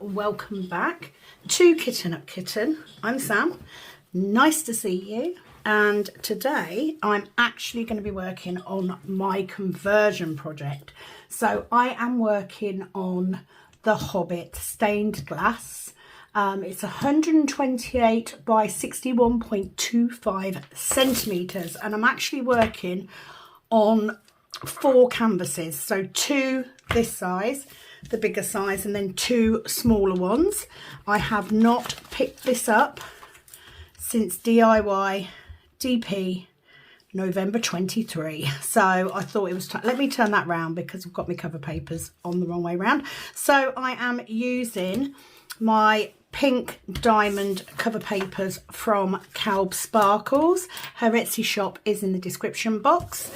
welcome back to Kitten Up Kitten. I'm Sam, nice to see you, and today I'm actually going to be working on my conversion project. So I am working on the Hobbit stained glass. It's 128 by 61.25 centimetres, and I'm actually working on 4 canvases, so 2 this size, the bigger size, and then 2 smaller ones. I have not picked this up since DIY DP November 23, so I thought it was time. Let me turn that round because I've got my cover papers on the wrong way round. So I am using my pink diamond cover papers from Calb Sparkles. Her Etsy shop is in the description box.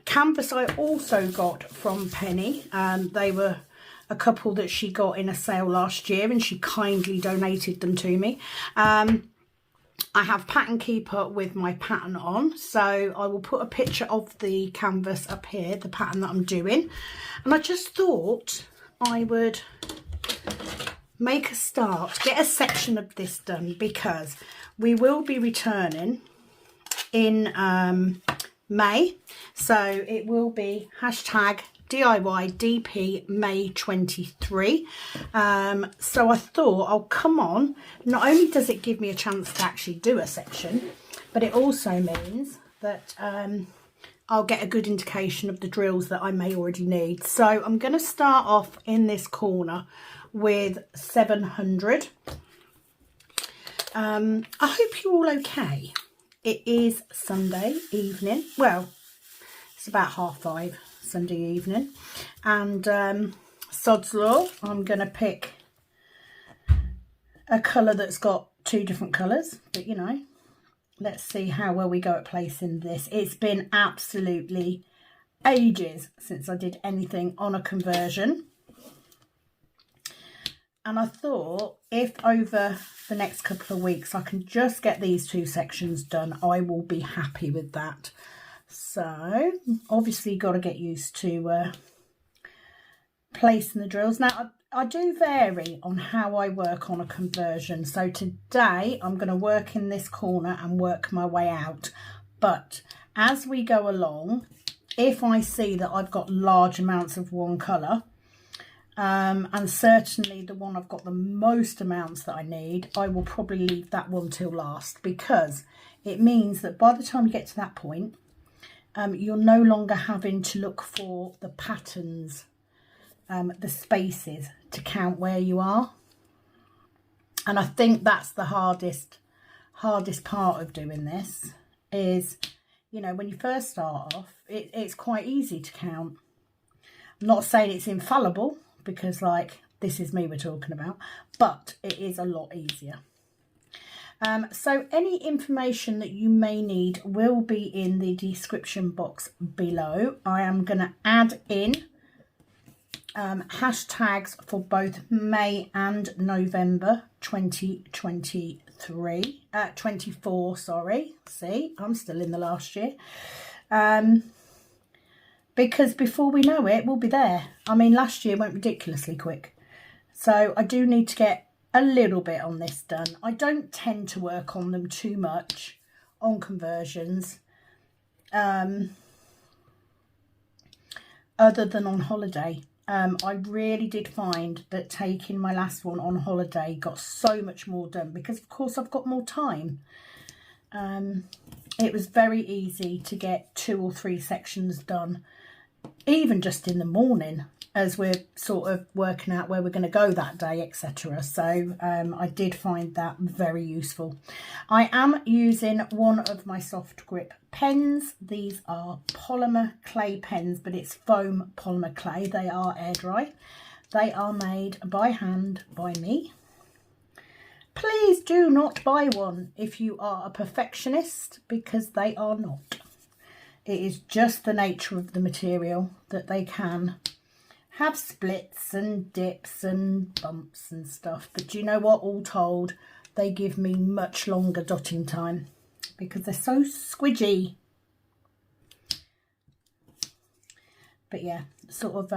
Canvas I also got from Penni. They were a couple that she got in a sale last year and she kindly donated them to me. I have Pattern Keeper with my pattern on, so I will put a picture of the canvas up here, the pattern that I'm doing. And I just thought I would make a start, get a section of this done, because we will be returning in May, so it will be hashtag DIY DP May 23. So I thought, oh come on, not only does it give me a chance to actually do a section, but it also means that I'll get a good indication of the drills that I may already need. So I'm going to start off in this corner with 700. I hope you're all okay. It is Sunday evening. Well, it's about 5:30 Sunday evening, and sod's law, I'm going to pick a colour that's got 2 different colours, but you know, let's see how well we go at placing this. It's been absolutely ages since I did anything on a conversion. And I thought if over the next couple of weeks I can just get these 2 sections done, I will be happy with that. So obviously you've got to get used to placing the drills. Now I do vary on how I work on a conversion. So today I'm going to work in this corner and work my way out. But as we go along, if I see that I've got large amounts of one colour, and certainly the one I've got the most amounts that I need, I will probably leave that one till last, because it means that by the time you get to that point, you're no longer having to look for the patterns, the spaces to count where you are. And I think that's the hardest part of doing this is, you know, when you first start off, it's quite easy to count. I'm not saying it's infallible, because like this is me we're talking about, but it is a lot easier. So any information that you may need will be in the description box below. I am going to add in hashtags for both May and November 24, sorry. See, I'm still in the last year. Because before we know it, we'll be there. I mean, last year went ridiculously quick. So I do need to get a little bit on this done. I don't tend to work on them too much on conversions, other than on holiday. I really did find that taking my last one on holiday got so much more done, because of course I've got more time. It was very easy to get 2 or 3 sections done, even just in the morning, as we're sort of working out where we're going to go that day, etc. So I did find that very useful. I am using one of my soft grip pens. These are polymer clay pens, but it's foam polymer clay. They are air dry. They are made by hand by me. Please do not buy one if you are a perfectionist, because they are not. It is just the nature of the material that they can have splits and dips and bumps and stuff. But you know what? All told, they give me much longer dotting time because they're so squidgy. But yeah, sort of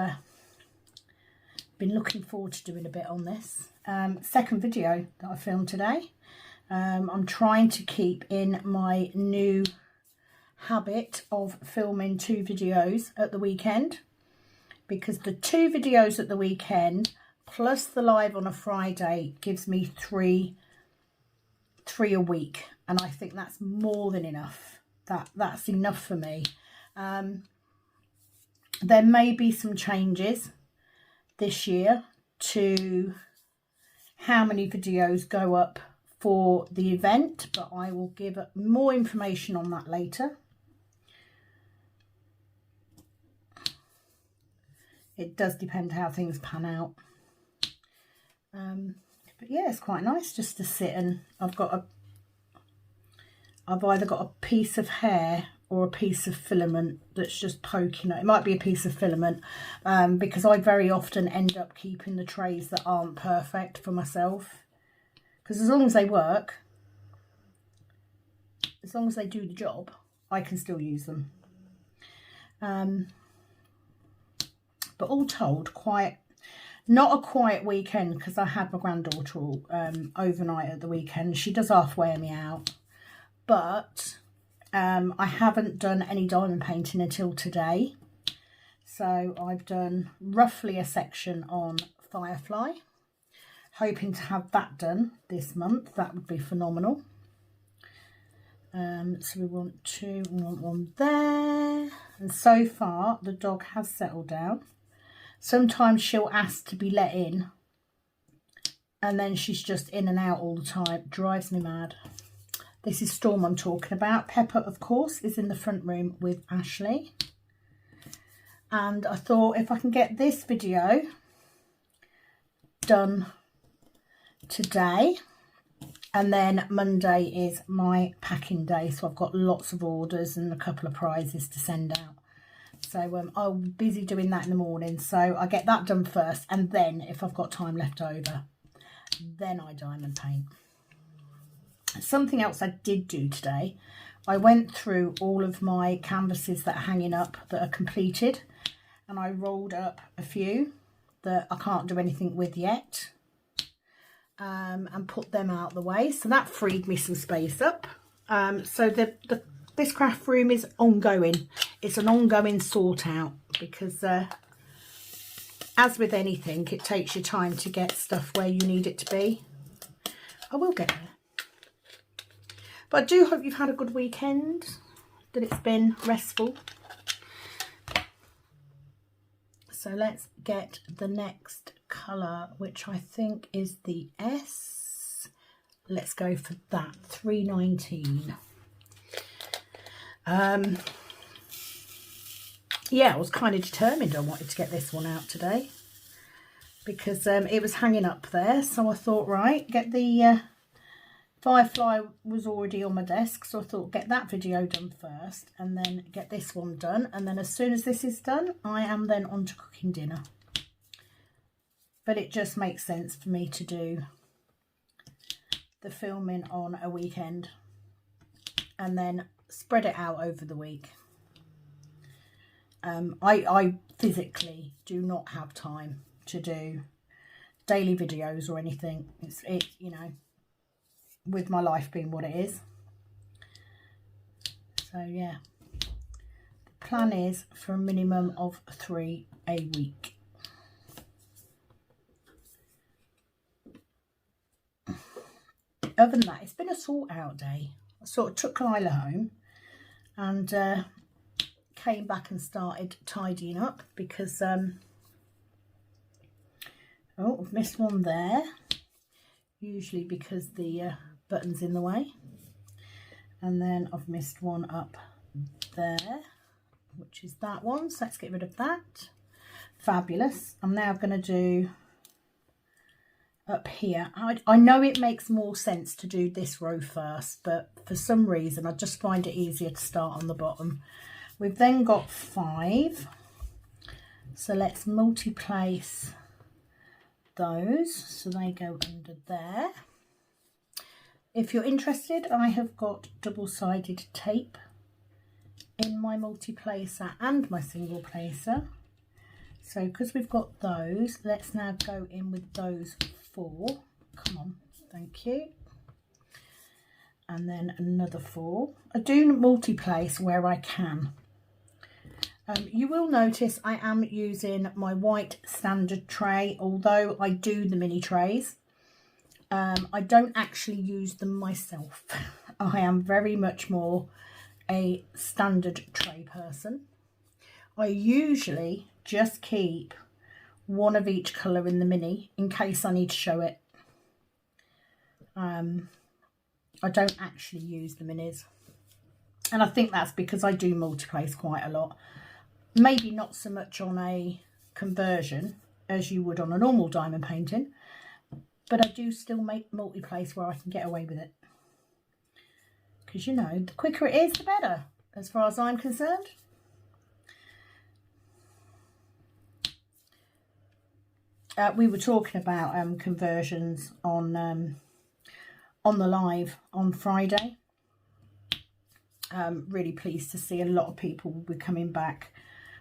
been looking forward to doing a bit on this. Second video that I filmed today. I'm trying to keep in my new habit of filming 2 videos at the weekend, because the 2 videos at the weekend plus the live on a Friday gives me three a week, and I think that's more than enough. That's enough for me. There may be some changes this year to how many videos go up for the event, but I will give more information on that later. It does depend how things pan out. But yeah, it's quite nice just to sit, and I've either got a piece of hair or a piece of filament that's just poking out. It might be a piece of filament, because I very often end up keeping the trays that aren't perfect for myself, because as long as they work, as long as they do the job, I can still use them. But all told, not a quiet weekend, because I had my granddaughter overnight at the weekend. She does half wear me out, but I haven't done any diamond painting until today. So I've done roughly a section on Firefly, hoping to have that done this month. That would be phenomenal. So we want one there, and so far the dog has settled down. Sometimes she'll ask to be let in, and then she's just in and out all the time. Drives me mad. This is Storm I'm talking about. Pepper, of course, is in the front room with Ashley. And I thought, if I can get this video done today, and then Monday is my packing day, so I've got lots of orders and a couple of prizes to send out. So I'll be busy doing that in the morning. So I get that done first, and then if I've got time left over, then I diamond paint. Something else I did do today, I went through all of my canvases that are hanging up that are completed, and I rolled up a few that I can't do anything with yet, and put them out the way. So that freed me some space up. So this craft room is ongoing. It's an ongoing sort out, because as with anything, it takes you time to get stuff where you need it to be. I will get there. But I do hope you've had a good weekend, that it's been restful. So let's get the next colour, which I think is the S. Let's go for that, 319. Yeah, I was kind of determined I wanted to get this one out today, because it was hanging up there. So I thought, right, get the Firefly was already on my desk, so I thought get that video done first and then get this one done, and then as soon as this is done, I am then on to cooking dinner. But it just makes sense for me to do the filming on a weekend and then spread it out over the week. I physically do not have time to do daily videos or anything. It's you know, with my life being what it is. So yeah, the plan is for a minimum of 3 a week. Other than that, it's been a sort out day. I sort of took Lila home and came back and started tidying up, because oh, I've missed one there, usually because the button's in the way, and then I've missed one up there, which is that one. So let's get rid of that. Fabulous. I'm now going to do up here. I know it makes more sense to do this row first, but for some reason I just find it easier to start on the bottom. We've then got 5, so let's multi-place those so they go under there. If you're interested, I have got double-sided tape in my multi-placer and my single placer, So because we've got those, let's now go in with those 4. Come on, thank you. And then another 4. I do multi-place where I can. You will notice I am using my white standard tray, although I do the mini trays. I don't actually use them myself. I am very much more a standard tray person. I usually just keep one of each colour in the mini in case I need to show it. I don't actually use the minis, and I think that's because I do multi-place quite a lot. Maybe not so much on a conversion as you would on a normal diamond painting, but I do still make multi-place where I can get away with it, because you know, the quicker it is the better as far as I'm concerned. We were talking about conversions on the live on Friday. Really pleased to see a lot of people will be coming back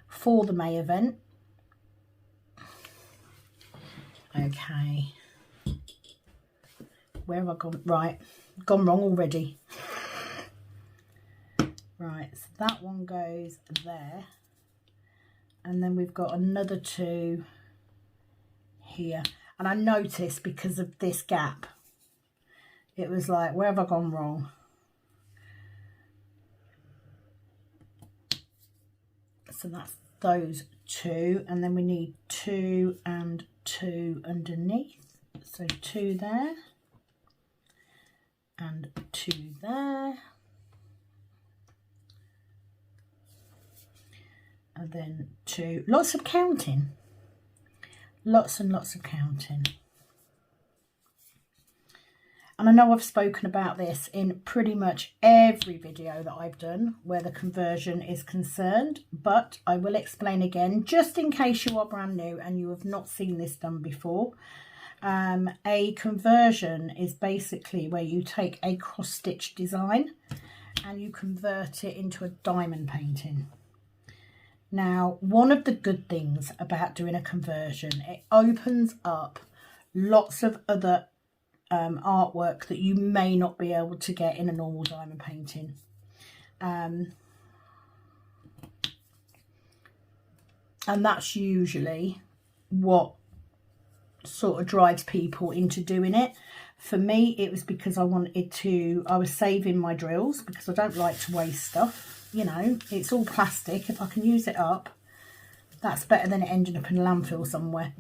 for the May event. Okay, where have I gone? Right, gone wrong already. Right, so that one goes there, and then we've got another 2 here. And I noticed because of this gap, it was like, where have I gone wrong? So that's those 2, and then we need 2 and 2 underneath. So 2 there and 2 there, and then 2. Lots of counting, lots and lots of counting. And I know I've spoken about this in pretty much every video that I've done where the conversion is concerned, but I will explain again, just in case you are brand new and you have not seen this done before. A conversion is basically where you take a cross-stitch design and you convert it into a diamond painting. Now, one of the good things about doing a conversion, it opens up lots of other artwork that you may not be able to get in a normal diamond painting. And that's usually what sort of drives people into doing it. For me, it was because I was saving my drills, because I don't like to waste stuff. You know, it's all plastic. If I can use it up, that's better than it ending up in a landfill somewhere.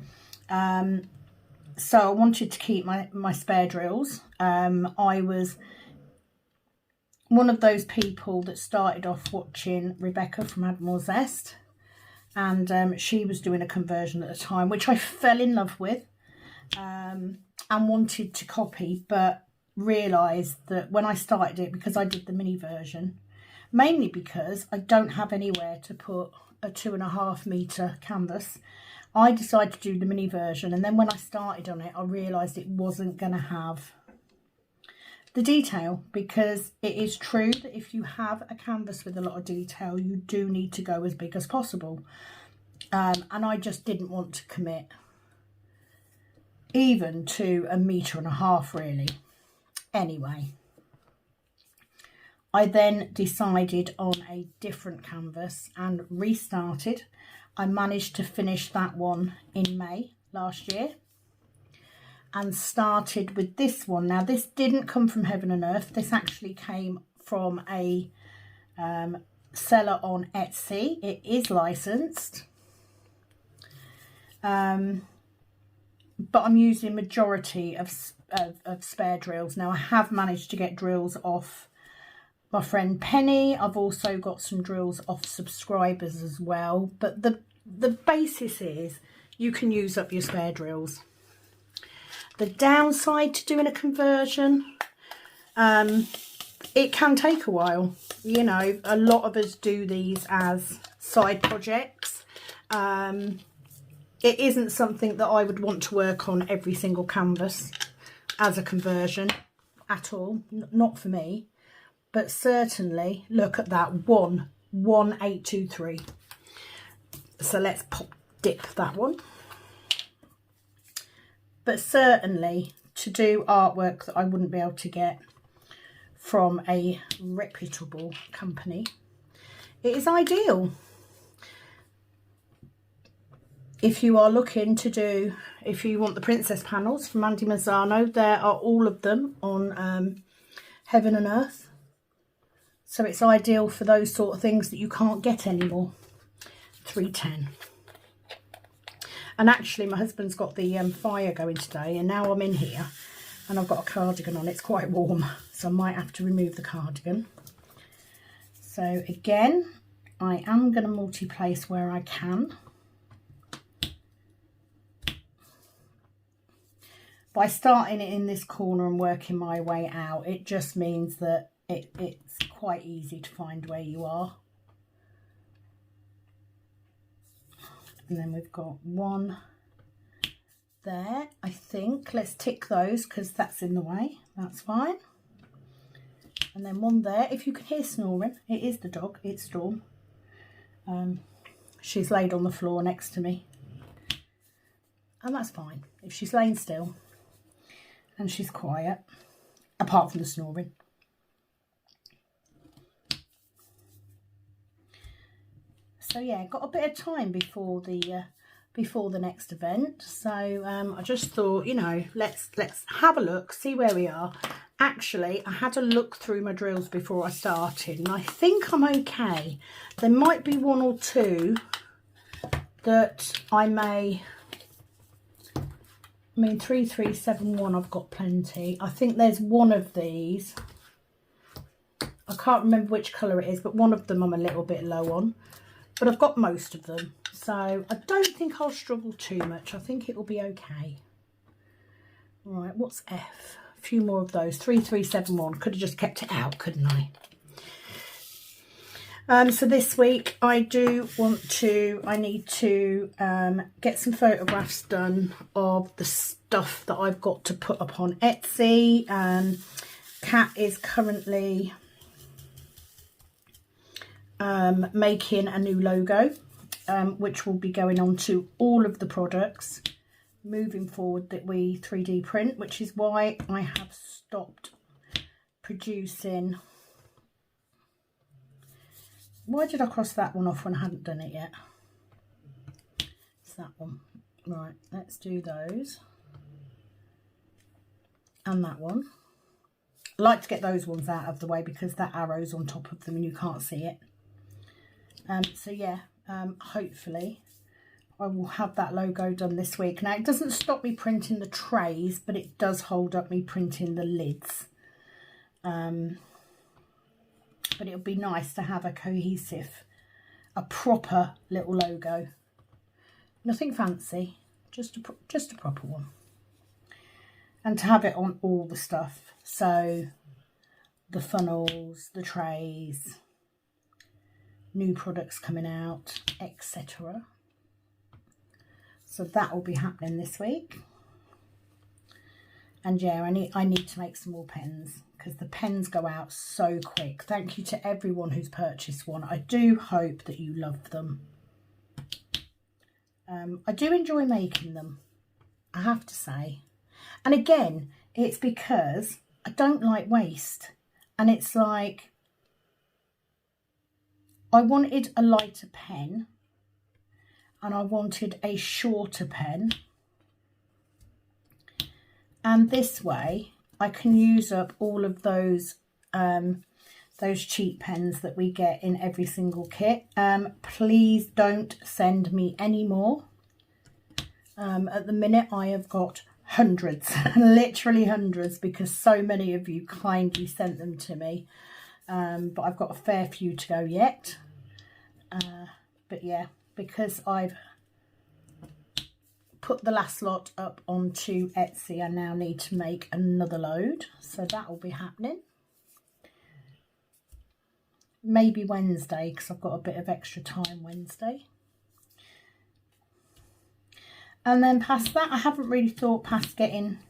So I wanted to keep my spare drills. I was one of those people that started off watching Rebecca from Admiral Zest, and she was doing a conversion at the time, which I fell in love with and wanted to copy, but realised that when I started it, because I did the mini version, mainly because I don't have anywhere to put a 2.5 metre canvas, I decided to do the mini version. And then when I started on it, I realised it wasn't going to have the detail, because it is true that if you have a canvas with a lot of detail, you do need to go as big as possible. And I just didn't want to commit even to 1.5 meters really. Anyway, I then decided on a different canvas and restarted. I managed to finish that one in May last year and started with this one. Now, this didn't come from Heaven and Earth. This actually came from a seller on Etsy. It is licensed. But I'm using majority of spare drills. Now, I have managed to get drills off my friend Penny. I've also got some drills off subscribers as well. But the basis is you can use up your spare drills. The downside to doing a conversion, it can take a while. You know, a lot of us do these as side projects. It isn't something that I would want to work on every single canvas as a conversion at all. Not for me. But certainly, look at that, 11823. So let's pop dip that one. But certainly to do artwork that I wouldn't be able to get from a reputable company, it is ideal. If you are looking to do, if you want the princess panels from Andy Mazzano, there are all of them on Heaven and Earth. So it's ideal for those sort of things that you can't get anymore. 310. And actually my husband's got the fire going today, and now I'm in here and I've got a cardigan on. It's quite warm, so I might have to remove the cardigan. So again, I am going to multi-place where I can. By starting it in this corner and working my way out, it just means that it's quite easy to find where you are. And then we've got one there, I think. Let's tick those because that's in the way. That's fine. And then one there. If you can hear snoring, it is the dog. It's Storm. She's laid on the floor next to me. And that's fine. If she's laying still and she's quiet, apart from the snoring. So yeah, got a bit of time before the next event. So I just thought, you know, let's have a look, see where we are. Actually, I had a look through my drills before I started, and I think I'm okay. There might be one or two that I may. I mean, 3371, I've got plenty. I think there's one of these. I can't remember which colour it is, but one of them I'm a little bit low on. But I've got most of them. So I don't think I'll struggle too much. I think it will be okay. Right, what's F? A few more of those. 3371. Could have just kept it out, couldn't I? So this week I need to get some photographs done of the stuff that I've got to put up on Etsy. Kat is currently making a new logo, which will be going on to all of the products moving forward that we 3D print, which is why I have stopped producing. Why did I cross that one off when I hadn't done it yet? It's that one. Right, let's do those. And that one. I like to get those ones out of the way because that arrow's on top of them and you can't see it. So yeah, hopefully I will have that logo done this week. Now it doesn't stop me printing the trays, but it does hold up me printing the lids. But it would be nice to have a cohesive, a proper little logo. Nothing fancy, just a proper one. And to have it on all the stuff. So the funnels, the trays, new products coming out, etc. So that will be happening this week. And yeah, I need to make some more pens because the pens go out so quick. Thank you to everyone who's purchased one. I do hope that you love them. I do enjoy making them, I have to say. And again, it's because I don't like waste. And it's like, I wanted a lighter pen and I wanted a shorter pen. And this way I can use up all of those cheap pens that we get in every single kit. Please don't send me any more. At the minute I have got hundreds, literally hundreds, because so many of you kindly sent them to me. But I've got a fair few to go yet. But yeah, because I've put the last lot up onto Etsy, I now need to make another load. So that will be happening. Maybe Wednesday, because I've got a bit of extra time Wednesday. And then past that, I haven't really thought past getting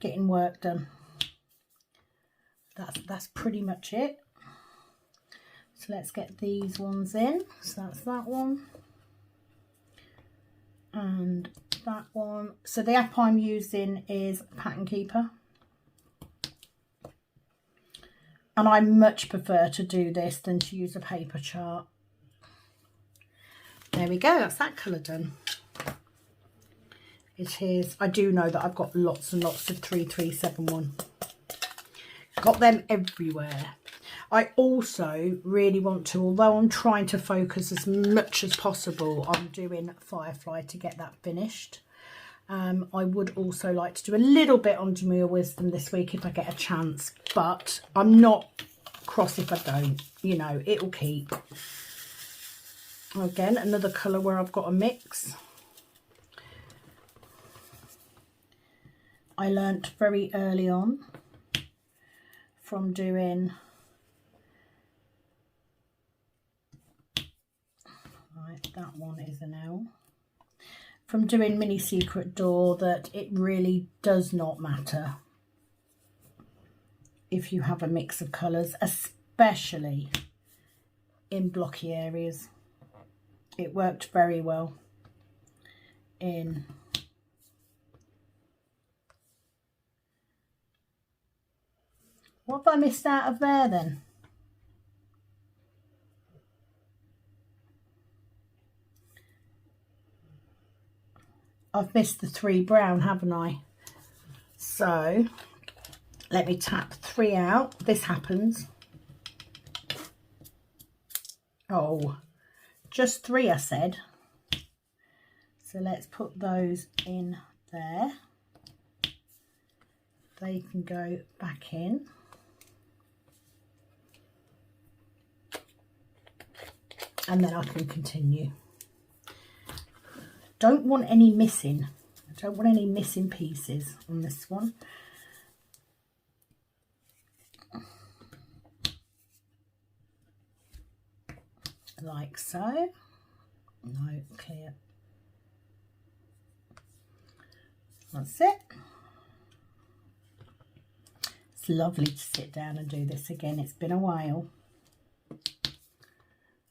work done. That's pretty much it. So let's get these ones in. So that's that one. And that one. So the app I'm using is Pattern Keeper. And I much prefer to do this than to use a paper chart. There we go, that's that colour done. It is, I do know that I've got lots and lots of 3371. Got them everywhere. I also really want to, although I'm trying to focus as much as possible on doing Firefly to get that finished, I would also like to do a little bit on Demure Wisdom this week if I get a chance, but I'm not cross if I don't, you know, it'll keep. Again, another colour where I've got a mix. I learnt very early on from doing, right, that one is an L, from doing Mini Secret Door, that it really does not matter if you have a mix of colours, especially in blocky areas. It worked very well in what have I missed out of there then? I've missed the 3 brown, haven't I? So let me tap 3 out. This happens. Oh, just 3 I said. So let's put those in there. They can go back in. And then I can continue. Don't want any missing. I don't want any missing pieces on this one. Like so. No, clear. That's it. It's lovely to sit down and do this again. It's been a while.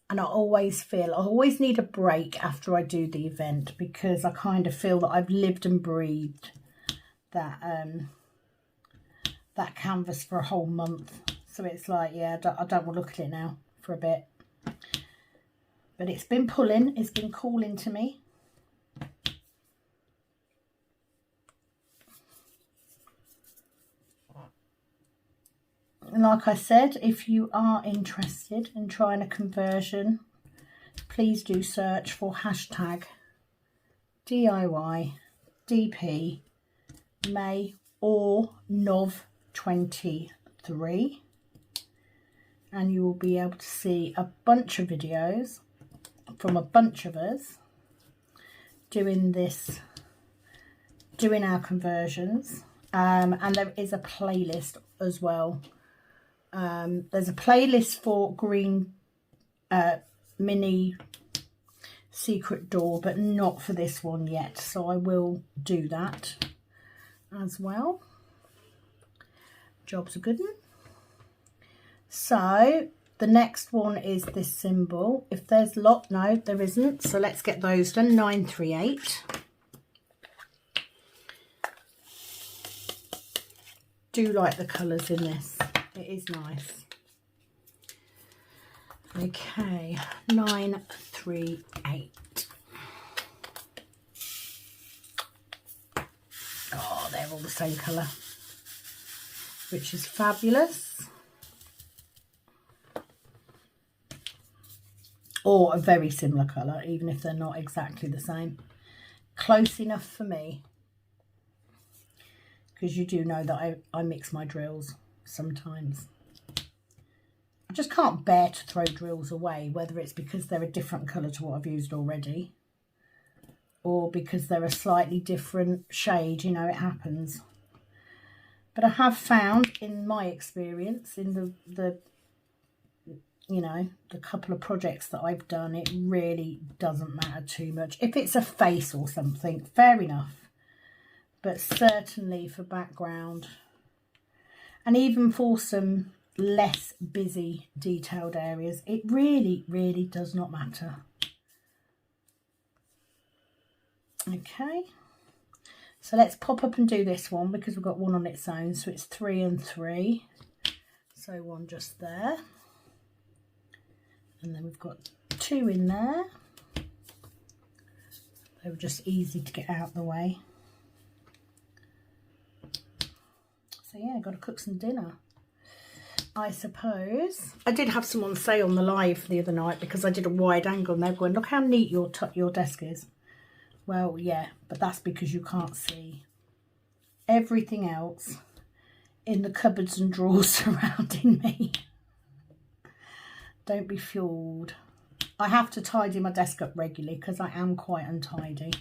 And I always need a break after I do the event, because I kind of feel that I've lived and breathed that that canvas for a whole month. So it's like, yeah, I don't want to look at it now for a bit. But it's been pulling, it's been calling to me. And like I said, if you are interested in trying a conversion, please do search for hashtag DIY DP May or NOV23, and you will be able to see a bunch of videos from a bunch of us doing this, doing our conversions, and there is a playlist as well. There's a playlist for green mini secret door, but not for this one yet, so I will do that as well. Job's a good one. So the next one is this symbol. If there's lot, no, there isn't. So let's get those done. 938. Do like the colours in this. It is nice. Okay, 938. Oh, they're all the same colour, which is fabulous. Or a very similar colour, even if they're not exactly the same. Close enough for me, because you do know that I mix my drills sometimes. I just can't bear to throw drills away, whether it's because they're a different colour to what I've used already, or because they're a slightly different shade. You know, it happens. But I have found, in my experience, in the you know, the couple of projects that I've done, it really doesn't matter too much. If it's a face or something, fair enough. But certainly for background, and even for some less busy detailed areas, it really, really does not matter. Okay, so let's pop up and do this one because we've got one on its own, so it's 3 and 3, so one just there, and then we've got 2 in there. They were just easy to get out of the way. So yeah, got to cook some dinner, I suppose. I did have someone say on the live the other night, because I did a wide angle, and they were going, look how neat your desk is. Well, yeah, but that's because you can't see everything else in the cupboards and drawers surrounding me. Don't be fooled. I have to tidy my desk up regularly because I am quite untidy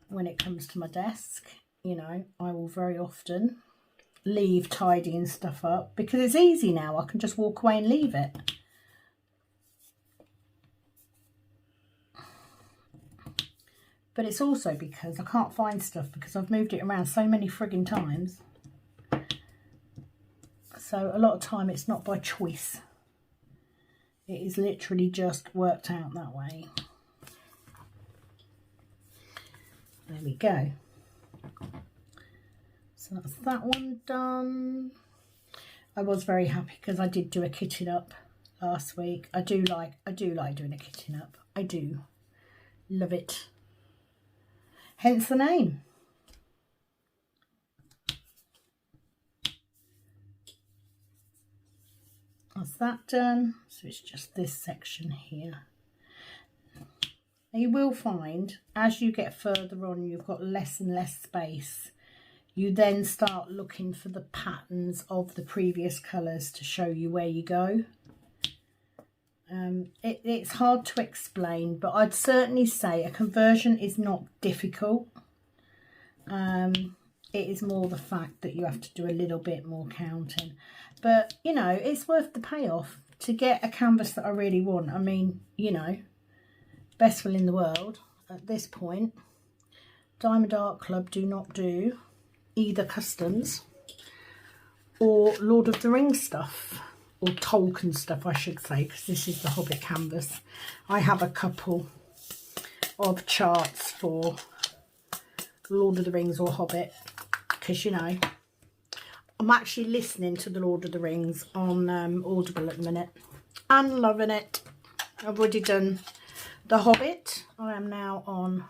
when it comes to my desk. You know, I will very often leave tidying stuff up because it's easy now. I can just walk away and leave it. But it's also because I can't find stuff because I've moved it around so many frigging times. So a lot of time it's not by choice. It is literally just worked out that way. There we go. So that's that one done. I was very happy because I did do a kitting up last week. I do like doing a kitting up. I do. Love it. Hence the name. That's that done. So it's just this section here. Now you will find as you get further on, you've got less and less space. You then start looking for the patterns of the previous colours to show you where you go. It's hard to explain, but I'd certainly say a conversion is not difficult. It is more the fact that you have to do a little bit more counting. But, you know, it's worth the payoff to get a canvas that I really want. I mean, you know, best will in the world at this point. Diamond Art Club do not do either customs or Lord of the Rings stuff, or Tolkien stuff I should say, because this is the Hobbit canvas. I have a couple of charts for Lord of the Rings or Hobbit, because, you know, I'm actually listening to the Lord of the Rings on Audible at the minute and loving it. I've already done the Hobbit. I am now on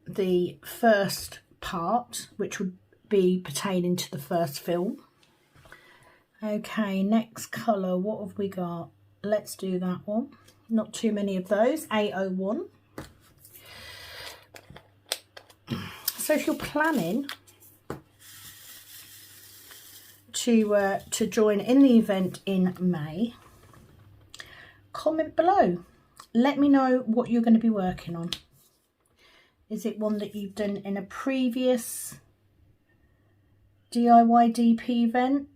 the first part, which would be pertaining to the first film. Okay, next colour, what have we got? Let's do that one. Not too many of those. 801. So if you're planning to join in the event in May, comment below. Let me know what you're going to be working on. Is it one that you've done in a previous DIY DP event?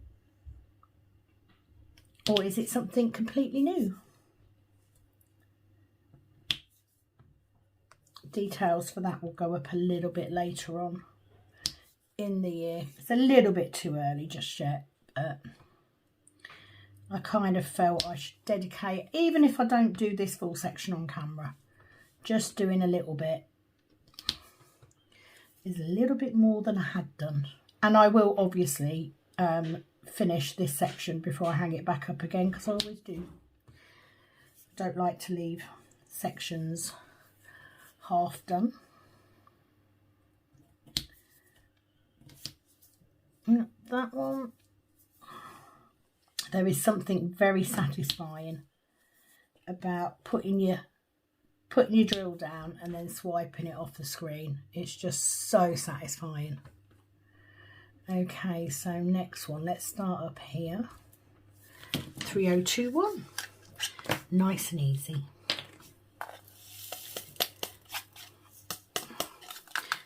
Or is it something completely new? Details for that will go up a little bit later on in the year. It's a little bit too early just yet, but I kind of felt I should dedicate, even if I don't do this full section on camera, just doing a little bit is a little bit more than I had done. And I will obviously finish this section before I hang it back up again, because I always do. I don't like to leave sections half done. That one, there is something very satisfying about putting your drill down and then swiping it off the screen. It's just so satisfying. Okay, so next one, let's start up here. 3021. Nice and easy.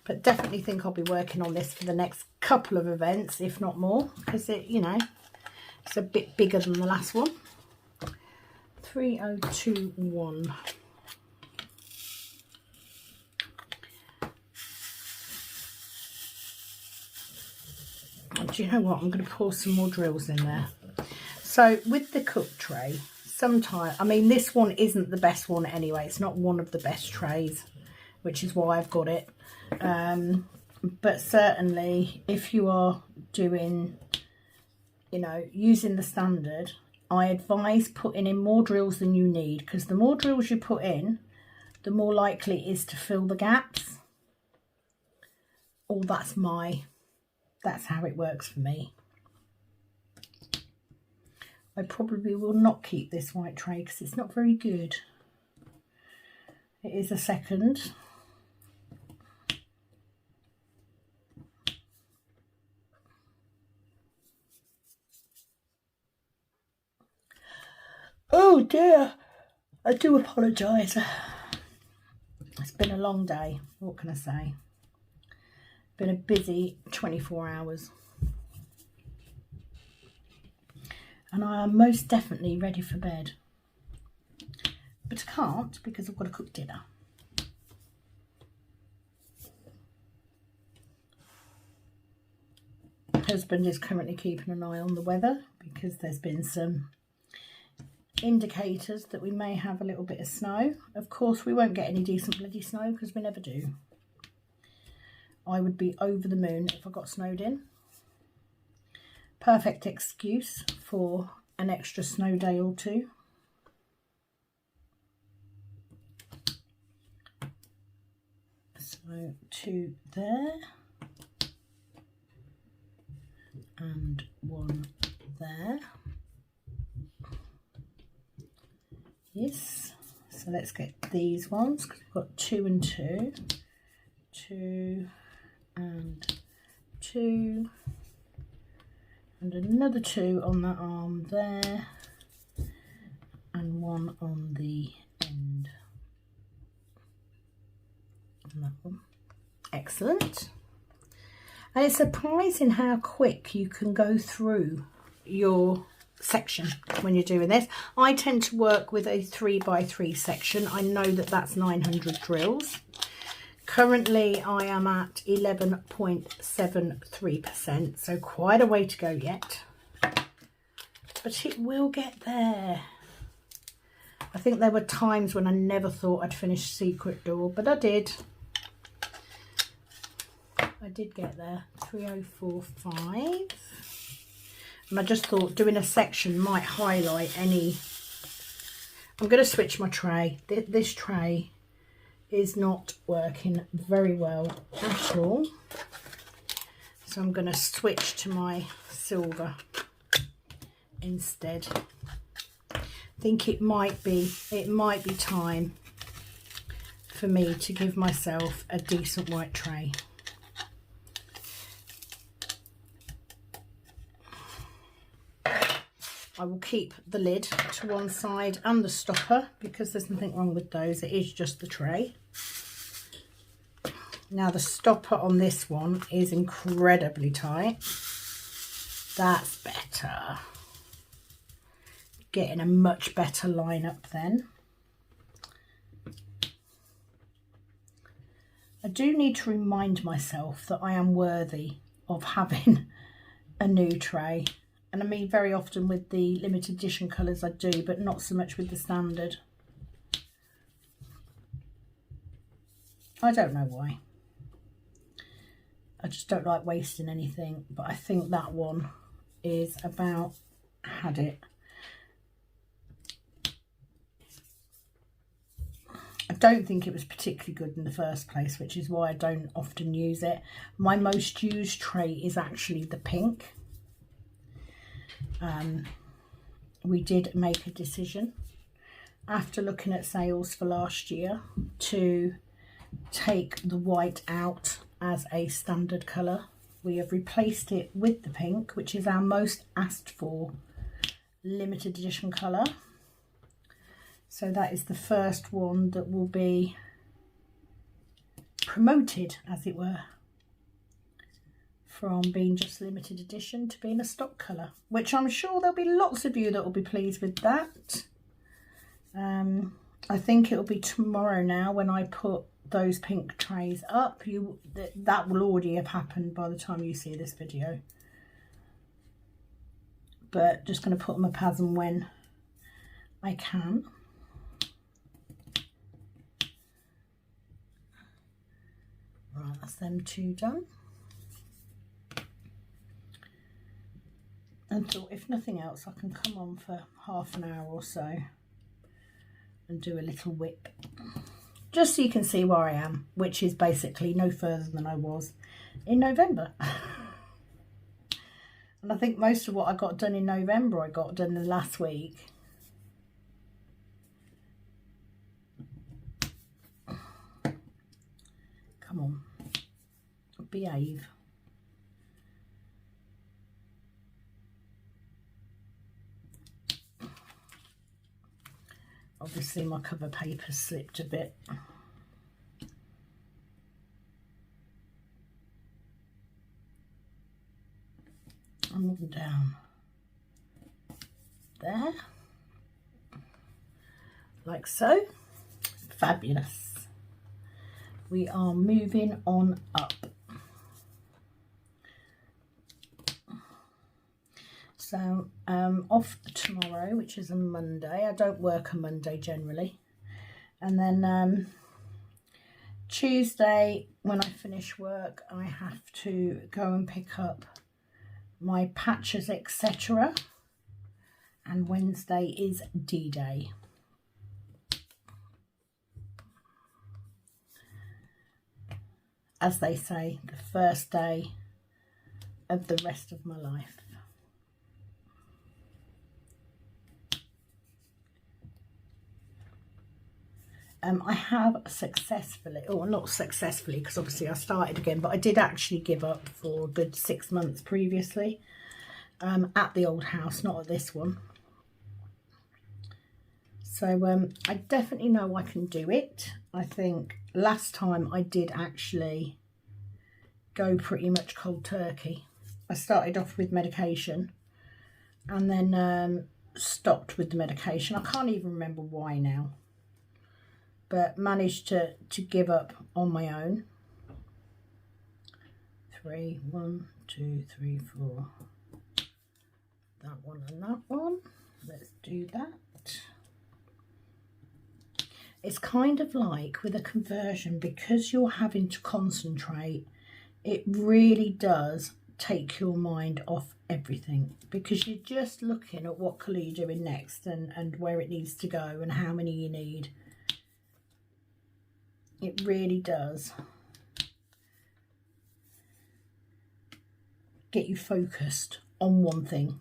But definitely think I'll be working on this for the next couple of events, if not more, because it, you know, it's a bit bigger than the last one. 3021. Do you know what? I'm going to pour some more drills in there. So with the cook tray, sometimes, I mean, this one isn't the best one anyway. It's not one of the best trays, which is why I've got it. But certainly if you are doing, you know, using the standard, I advise putting in more drills than you need, because the more drills you put in, the more likely it is to fill the gaps. Or that's how it works for me. I probably will not keep this white tray because it's not very good. It is a second. Oh dear, I do apologise. It's been a long day, what can I say? Been a busy 24 hours. And I am most definitely ready for bed. But I can't because I've got to cook dinner. Husband is currently keeping an eye on the weather because there's been some indicators that we may have a little bit of snow. Of course, we won't get any decent bloody snow because we never do. I would be over the moon if I got snowed in. Perfect excuse for an extra snow day or two. So 2 there. And 1 there. Yes. So let's get these ones, because we've got 2 and 2. 2 and 2. And another 2 on that arm there, and 1 on the end on that one. Excellent. And it's surprising how quick you can go through your section when you're doing this. I tend to work with a 3x3 section. I know that that's 900 drills. Currently I am at 11.73%, so quite a way to go yet, but it will get there. I think there were times when I never thought I'd finish Secret Door, but I did. I did get there. 3045. And I just thought doing a section might highlight any. I'm going to switch my tray. This tray is not working very well at all, so I'm going to switch to my silver instead. I think it might be time for me to give myself a decent white tray. I will keep the lid to one side and the stopper because there's nothing wrong with those. It is just the tray. Now the stopper on this one is incredibly tight. That's better. Getting a much better line up then. I do need to remind myself that I am worthy of having a new tray. And I mean, very often with the limited edition colours I do, but not so much with the standard. I don't know why. I just don't like wasting anything, but I think that one is about had it. I don't think it was particularly good in the first place, which is why I don't often use it. My most used tray is actually the pink. We did make a decision after looking at sales for last year to take the white out as a standard colour. We have replaced it with the pink, which is our most asked for limited edition colour. So that is the first one that will be promoted, as it were, from being just limited edition to being a stock colour, which I'm sure there'll be lots of you that will be pleased with that. I think it'll be tomorrow now when I put those pink trays up. That will already have happened by the time you see this video, but just going to put them up as and when I can. Right, that's them two done. And thought if nothing else I can come on for half an hour or so and do a little whip. Just so you can see where I am, which is basically no further than I was in November. And I think most of what I got done in November, I got done in the last week. Come on, behave. Obviously my cover paper slipped a bit. And moving down there, like so. Fabulous. We are moving on up. So off tomorrow, which is a Monday. I don't work a Monday generally. And then Tuesday, when I finish work, I have to go and pick up my patches, etc. And Wednesday is D-Day. As they say, the first day of the rest of my life. I have successfully, or not successfully, because obviously I started again, but I did actually give up for a good 6 months previously at the old house, not at this one. So I definitely know I can do it. I think last time I did actually go pretty much cold turkey. I started off with medication and then stopped with the medication. I can't even remember why now, but managed to give up on my own. 3, 1, 2, 3, 4. That one and that one. Let's do that. It's kind of like with a conversion, because you're having to concentrate, it really does take your mind off everything, because you're just looking at what colour you're doing next and where it needs to go and how many you need. It really does get you focused on one thing.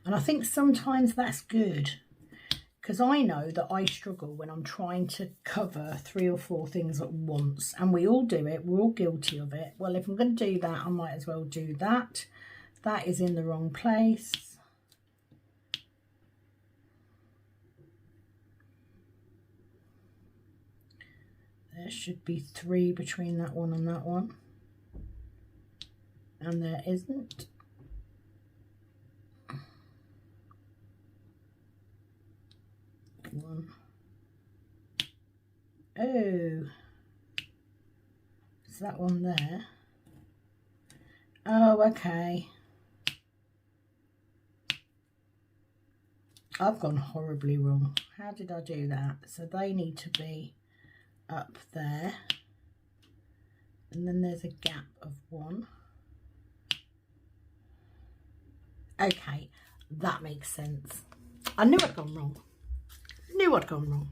And I think sometimes that's good, because I know that I struggle when I'm trying to cover 3 or 4 things at once, and we all do it. We're all guilty of it. Well, if I'm going to do that, I might as well do that. That is in the wrong place. There should be 3 between that one and that one, and there isn't. One. Oh, is that one there? Oh, okay. I've gone horribly wrong. How did I do that? So they need to be up there, and then there's a gap of 1. Okay, that makes sense. I knew I'd gone wrong. Knew I'd gone wrong.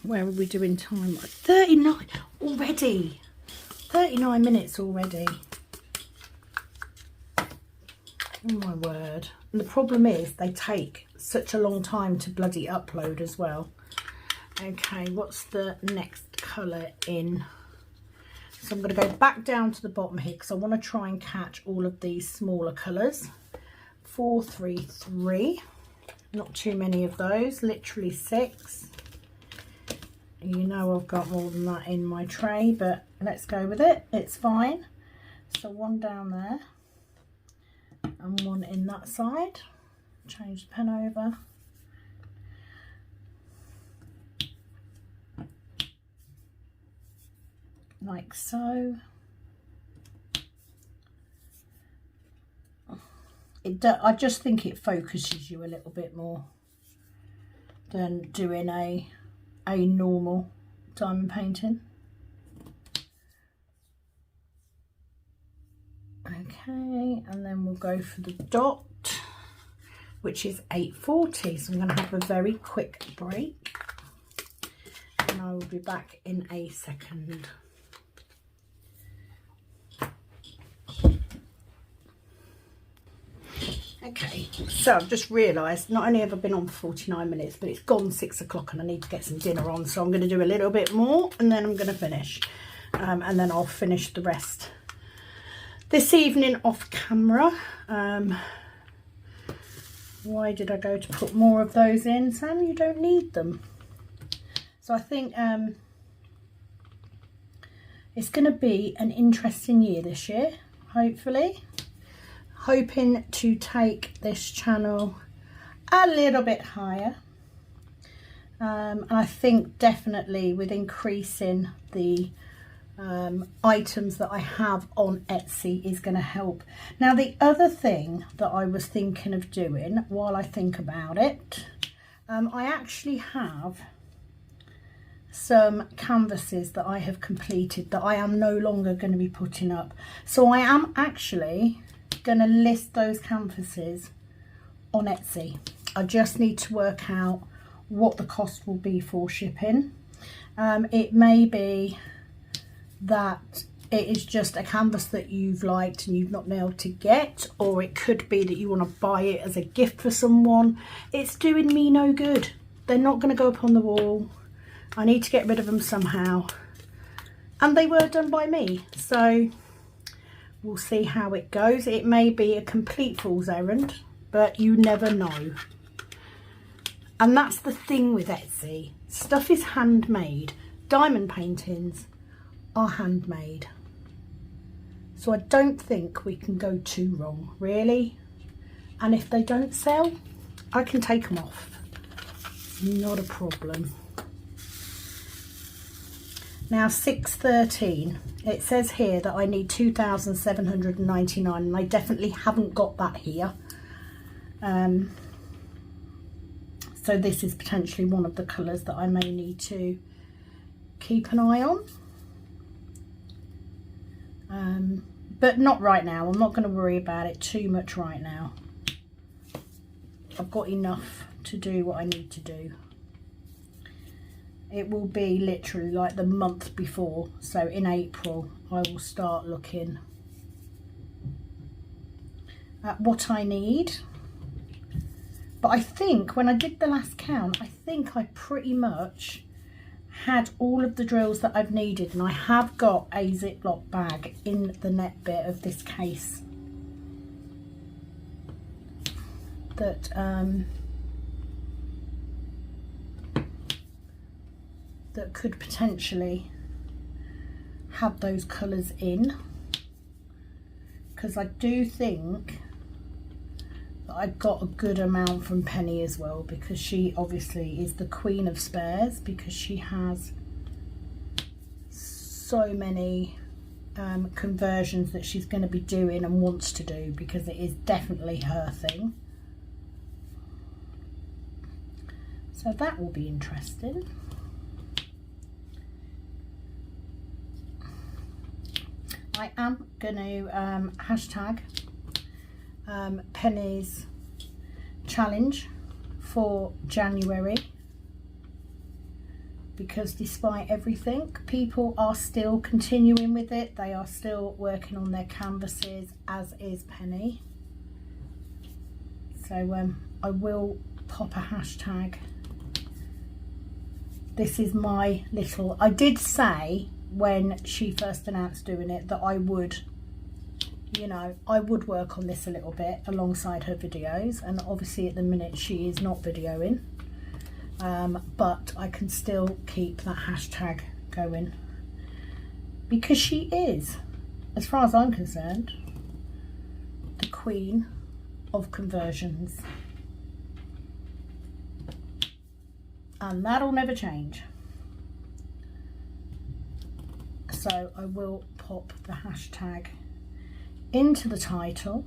Where are we doing time? 39 already. 39 minutes already. Oh my word. And the problem is they take such a long time to bloody upload as well. Okay, what's the next colour in? So I'm going to go back down to the bottom here because I want to try and catch all of these smaller colours. 4, 3, 3. Not too many of those, literally 6. You know I've got more than that in my tray, but let's go with it. It's fine. So 1 down there and 1 in that side. Change the pen over. Like so. I just think it focuses you a little bit more than doing a normal diamond painting. Okay, and then we'll go for the dot, which is 840. So I'm going to have a very quick break and I will be back in a second. Okay, so I've just realised not only have I been on for 49 minutes, but it's gone 6 o'clock and I need to get some dinner on. So I'm going to do a little bit more and then I'm going to finish. And then I'll finish the rest this evening off camera. Why did I go to put more of those in? Sam, you don't need them. So I think it's going to be an interesting year this year, hopefully. Hoping to take this channel a little bit higher. And I think definitely with increasing the items that I have on Etsy is going to help. Now the other thing that I was thinking of doing while I think about it, I actually have some canvases that I have completed that I am no longer going to be putting up. So I am actually going to list those canvases on Etsy. I just need to work out what the cost will be for shipping. It may be that it is just a canvas that you've liked and you've not been able to get, or it could be that you want to buy it as a gift for someone. It's doing me no good. They're not going to go up on the wall. I need to get rid of them somehow, and they were done by me, so we'll see how it goes. It may be a complete fool's errand, but you never know. And that's the thing with Etsy. Stuff is handmade. Diamond paintings are handmade. So I don't think we can go too wrong, really. And if they don't sell, I can take them off. Not a problem. Now 613. It says here that I need 2,799 and I definitely haven't got that here. So this is potentially one of the colours that I may need to keep an eye on. But not right now. I'm not going to worry about it too much right now. I've got enough to do what I need to do. It will be literally like the month before, so in April I will start looking at what I need. But I think when I did the last count, I think I pretty much had all of the drills that I've needed, and I have got a Ziploc bag in the net bit of this case that that could potentially have those colours in, because I do think that I got a good amount from Penni as well, because she obviously is the queen of spares, because she has so many conversions that she's going to be doing and wants to do, because it is definitely her thing. So that will be interesting. I am going to hashtag Penni's challenge for January, because despite everything, people are still continuing with it. They are still working on their canvases, as is Penni. So I will pop a hashtag. This is my little, I did say when she first announced doing it that I would, you know, I would work on this a little bit alongside her videos, and obviously at the minute she is not videoing, but I can still keep that hashtag going, because she is, as far as I'm concerned, the queen of conversions, and that'll never change. So I will pop the hashtag into the title,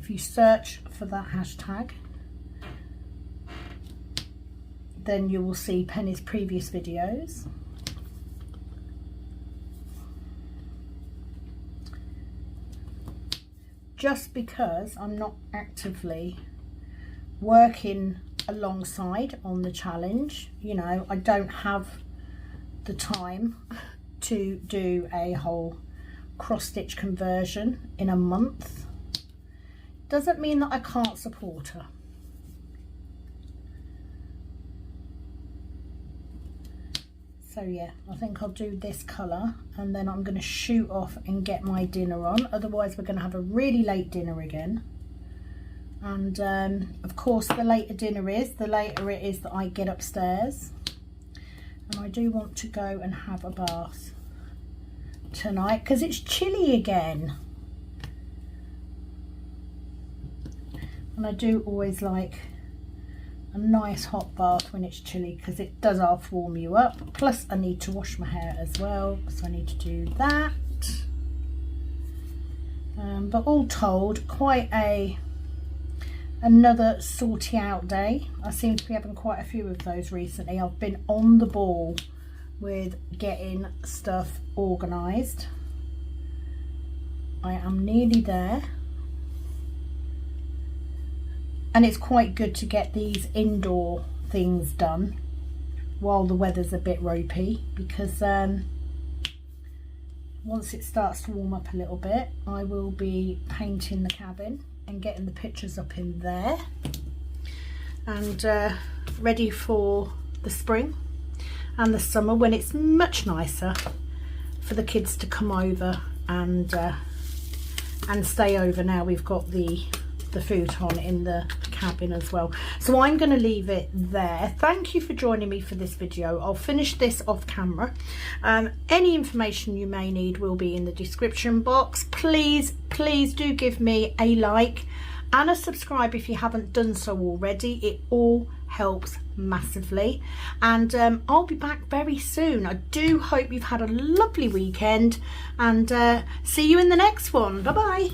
If you search for that hashtag, then you will see Penny's previous videos. Just because I'm not actively working alongside on the challenge, you know, I don't have the time to do a whole cross stitch conversion in a month. Doesn't mean that I can't support her. So yeah, I think I'll do this colour and then I'm going to shoot off and get my dinner on. Otherwise we're going to have a really late dinner again. And of course the later dinner is, the later it is that I get upstairs. And I do want to go and have a bath tonight because it's chilly again. And I do always like a nice hot bath when it's chilly because it does half warm you up. Plus I need to wash my hair as well, so I need to do that. But all told, quite another sorting out day. I seem to be having quite a few of those recently. I've been on the ball with getting stuff organised. I am nearly there. And it's quite good to get these indoor things done while the weather's a bit ropey, because once it starts to warm up a little bit, I will be painting the cabin and getting the pictures up in there and ready for the spring and the summer when it's much nicer for the kids to come over and stay over. Now we've got the futon in the cabin as well. So I'm going to leave it there. Thank you for joining me for this video. I'll finish this off camera. Any information you may need will be in the description box. Please do give me a like and a subscribe if you haven't done so already. It all helps massively, and I'll be back very soon. I do hope you've had a lovely weekend, and see you in the next one. Bye bye.